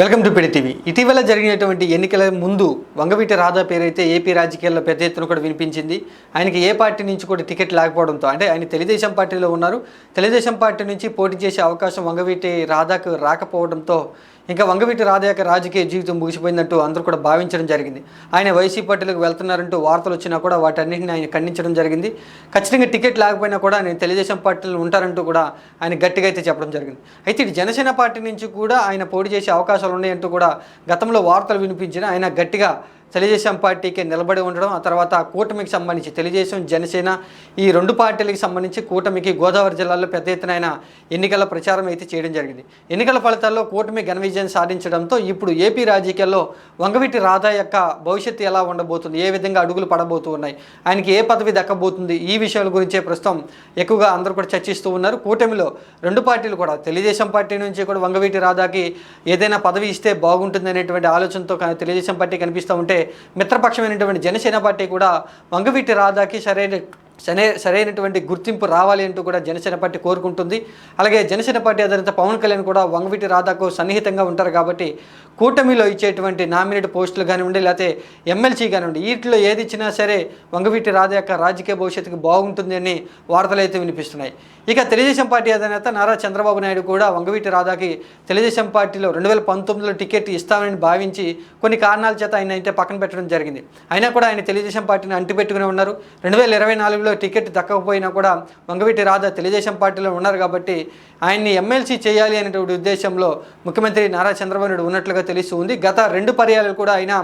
Welcome to PD TV. ఇటీవల జరిగినటువంటి ఎన్నికల ముందు వంగవీటి రాధా పేరైతే ఏపీ రాజకీయాల్లో పెద్ద ఎత్తున కూడా వినిపించింది. ఆయనకి ఏ పార్టీ నుంచి కూడా టికెట్ లేకపోవడంతో, అంటే ఆయన తెలుగుదేశం పార్టీలో ఉన్నారు, తెలుగుదేశం పార్టీ నుంచి పోటీ చేసే అవకాశం వంగవీటి రాధాకు రాకపోవడంతో ఇంకా వంగవీటి రాధా యొక్క రాజకీయ జీవితం ముగిసిపోయిందంటూ అందరూ కూడా భావించడం జరిగింది. ఆయన వైసీపీ పార్టీలకు వెళ్తున్నారంటూ వార్తలు వచ్చినా కూడా వాటన్నింటిని ఆయన ఖండించడం జరిగింది. ఖచ్చితంగా టికెట్ లేకపోయినా కూడా నేను తెలుగుదేశం పార్టీలో ఉంటారంటూ కూడా ఆయన గట్టిగా అయితే చెప్పడం జరిగింది. అయితే ఇటు జనసేన పార్టీ నుంచి కూడా ఆయన పోటీ చేసే అవకాశాలు ఉన్నాయంటూ కూడా గతంలో వార్తలు వినిపించిన ఆయన గట్టిగా తెలుగుదేశం పార్టీకి నిలబడి ఉండడం, ఆ తర్వాత కూటమికి సంబంధించి తెలుగుదేశం జనసేన ఈ రెండు పార్టీలకు సంబంధించి కూటమికి గోదావరి జిల్లాలో పెద్ద ఎత్తున ఆయన ఎన్నికల ప్రచారం అయితే చేయడం జరిగింది. ఎన్నికల ఫలితాల్లో కూటమి ఘన విజయం సాధించడంతో ఇప్పుడు ఏపీ రాజకీయాల్లో వంగవీటి రాధా యొక్క భవిష్యత్తు ఎలా ఉండబోతుంది, ఏ విధంగా అడుగులు పడబోతూ ఉన్నాయి, ఆయనకి ఏ పదవి దక్కబోతుంది, ఈ విషయాల గురించే ప్రస్తుతం ఎక్కువగా అందరూ కూడా చర్చిస్తూ ఉన్నారు. కూటమిలో రెండు పార్టీలు కూడా తెలుగుదేశం పార్టీ నుంచి కూడా వంగవీటి రాధాకి ఏదైనా పదవి ఇస్తే బాగుంటుంది అనేటువంటి ఆలోచనతో తెలుగుదేశం పార్టీ కనిపిస్తూ ఉంటే, మిత్రపక్షమైనటువంటి జనసేన పార్టీ కూడా వంగవీటి రాధాకి సరైనటువంటి గుర్తింపు రావాలి అంటూ కూడా జనసేన పార్టీ కోరుకుంటుంది. అలాగే జనసేన పార్టీ అధినేత పవన్ కళ్యాణ్ కూడా వంగవీటి రాధాకు సన్నిహితంగా ఉంటారు కాబట్టి కూటమిలో ఇచ్చేటువంటి నామినేట్ పోస్టులు కానివ్వండి, లేకపోతే ఎమ్మెల్సీ కానివ్వండి, వీటిలో ఏది ఇచ్చినా సరే వంగవీటి రాధా యొక్క రాజకీయ భవిష్యత్తుకు బాగుంటుంది అని వార్తలు అయితే వినిపిస్తున్నాయి. ఇక తెలుగుదేశం పార్టీ అధినేత నారా చంద్రబాబు నాయుడు కూడా వంగవీటి రాధాకి తెలుగుదేశం పార్టీలో 2019లో టికెట్ ఇస్తామని భావించి కొన్ని కారణాల చేత ఆయన అయితే పక్కన పెట్టడం జరిగింది. అయినా కూడా ఆయన తెలుగుదేశం పార్టీని అంటిపెట్టుకుని ఉన్నారు. 2024లో టికెట్ దక్కకపోయినా కూడా వంగవీటి రాధా తెలుగుదేశం పార్టీలో ఉన్నారు కాబట్టి ఆయన్ని ఎమ్మెల్సీ చేయాలి అనేటువంటి ఉద్దేశంలో ముఖ్యమంత్రి నారా చంద్రబాబు నాయుడు ఉన్నట్లుగా తెలుస్తుంది. గత 2 పర్యాలు కూడా ఆయన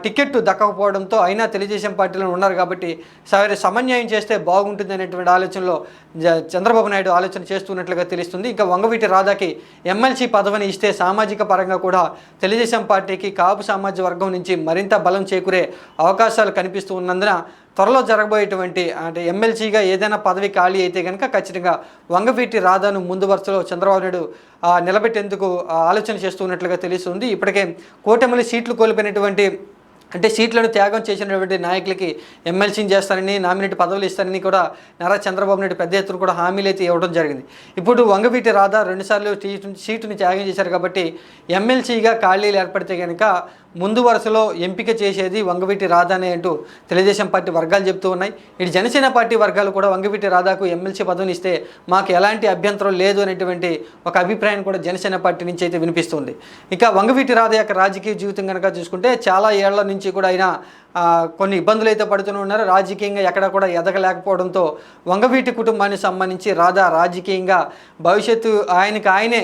టికెట్ దక్కకపోవడంతో అయినా తెలుగుదేశం పార్టీలో ఉన్నారు కాబట్టి సమన్యాయం చేస్తే బాగుంటుంది అనేటువంటి ఆలోచనలో చంద్రబాబు నాయుడు ఆలోచన చేస్తున్నట్లుగా తెలుస్తుంది. ఇంకా వంగవీటి రాధాకి ఎమ్మెల్సీ పదవిని ఇస్తే సామాజిక పరంగా కూడా తెలుగుదేశం పార్టీకి కాపు సామాజిక వర్గం నుంచి మరింత బలం చేకూరే అవకాశాలు కనిపిస్తూ ఉన్నందున త్వరలో జరగబోయేటువంటి అంటే ఎమ్మెల్సీగా ఏదైనా పదవి ఖాళీ అయితే కనుక ఖచ్చితంగా వంగవీటి రాధాను ముందు వరుసలో చంద్రబాబు నాయుడు నిలబెట్టేందుకు ఆలోచన చేస్తున్నట్లుగా తెలుస్తుంది. ఇప్పటికే కూటమిలో సీట్లు కోల్పోయినటువంటి అంటే సీట్లను త్యాగం చేసినటువంటి నాయకులకి ఎమ్మెల్సీని చేస్తారని, నామినేట్ పదవులు ఇస్తారని కూడా నారా చంద్రబాబు నాయుడు పెద్ద ఎత్తున కూడా హామీలు అయితే ఇవ్వడం జరిగింది. ఇప్పుడు వంగవీటి రాధా 2 సార్లు సీటుని త్యాగం చేశారు కాబట్టి ఎమ్మెల్సీగా ఖాళీలు ఏర్పడితే కనుక ముందు వరుసలో ఎంపిక చేసేది వంగవీటి రాధానే అంటూ తెలుగుదేశం పార్టీ వర్గాలు చెప్తూ ఉన్నాయి. ఇటు జనసేన పార్టీ వర్గాలు కూడా వంగవీటి రాధాకు ఎమ్మెల్సీ పదవిని ఇస్తే మాకు ఎలాంటి అభ్యంతరం లేదు అనేటువంటి ఒక అభిప్రాయం కూడా జనసేన పార్టీ నుంచి అయితే వినిపిస్తుంది. ఇక వంగవీటి రాధా యొక్క రాజకీయ జీవితం కనుక చూసుకుంటే చాలా ఏళ్ల నుంచి కూడా ఆయన కొన్ని ఇబ్బందులు అయితే పడుతూనే ఉన్నారు. రాజకీయంగా ఎక్కడ కూడా ఎదగలేకపోవడంతో వంగవీటి కుటుంబానికి సంబంధించి రాధా రాజకీయంగా భవిష్యత్తు ఆయనే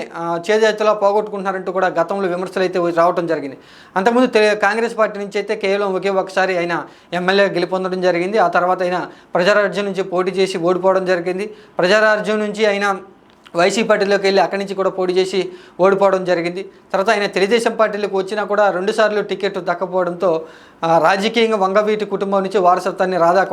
చేజేతలో పోగొట్టుకుంటున్నారంటూ కూడా గతంలో విమర్శలు అయితే రావడం జరిగింది. అంతకుముందు కాంగ్రెస్ పార్టీ నుంచి అయితే కేవలం ఒకే ఒకసారి ఆయన ఎమ్మెల్యే గెలుపొందడం జరిగింది. ఆ తర్వాత ఆయన ప్రజారాజ్యం నుంచి పోటీ చేసి ఓడిపోవడం జరిగింది. ప్రజారాజ్యం నుంచి ఆయన వైసీపీ పార్టీలోకి వెళ్ళి అక్కడి నుంచి కూడా పోటీ చేసి ఓడిపోవడం జరిగింది. తర్వాత ఆయన తెలుగుదేశం పార్టీలోకి వచ్చినా కూడా 2 సార్లు టికెట్ దక్కపోవడంతో రాజకీయంగా వంగవీటి కుటుంబం నుంచి వారసత్వాన్ని రాధా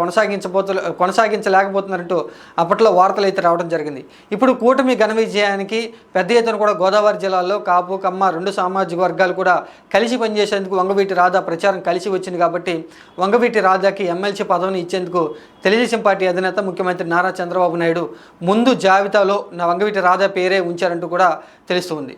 కొనసాగించలేకపోతున్నారంటూ అప్పట్లో వార్తలు అయితే రావడం జరిగింది. ఇప్పుడు కూటమి ఘన విజయానికి పెద్ద ఎత్తున కూడా గోదావరి జిల్లాలో కాపు కమ్మ 2 సామాజిక వర్గాలు కూడా కలిసి పనిచేసేందుకు వంగవీటి రాధా ప్రచారం కలిసి వచ్చింది కాబట్టి వంగవీటి రాధాకి ఎమ్మెల్సీ పదవిని ఇచ్చేందుకు తెలుగుదేశం పార్టీ అధినేత ముఖ్యమంత్రి నారా చంద్రబాబు నాయుడు ముందు జాబితాలో వంగవీటి రాధా పేరే ఉంచారంటూ కూడా తెలుస్తుంది.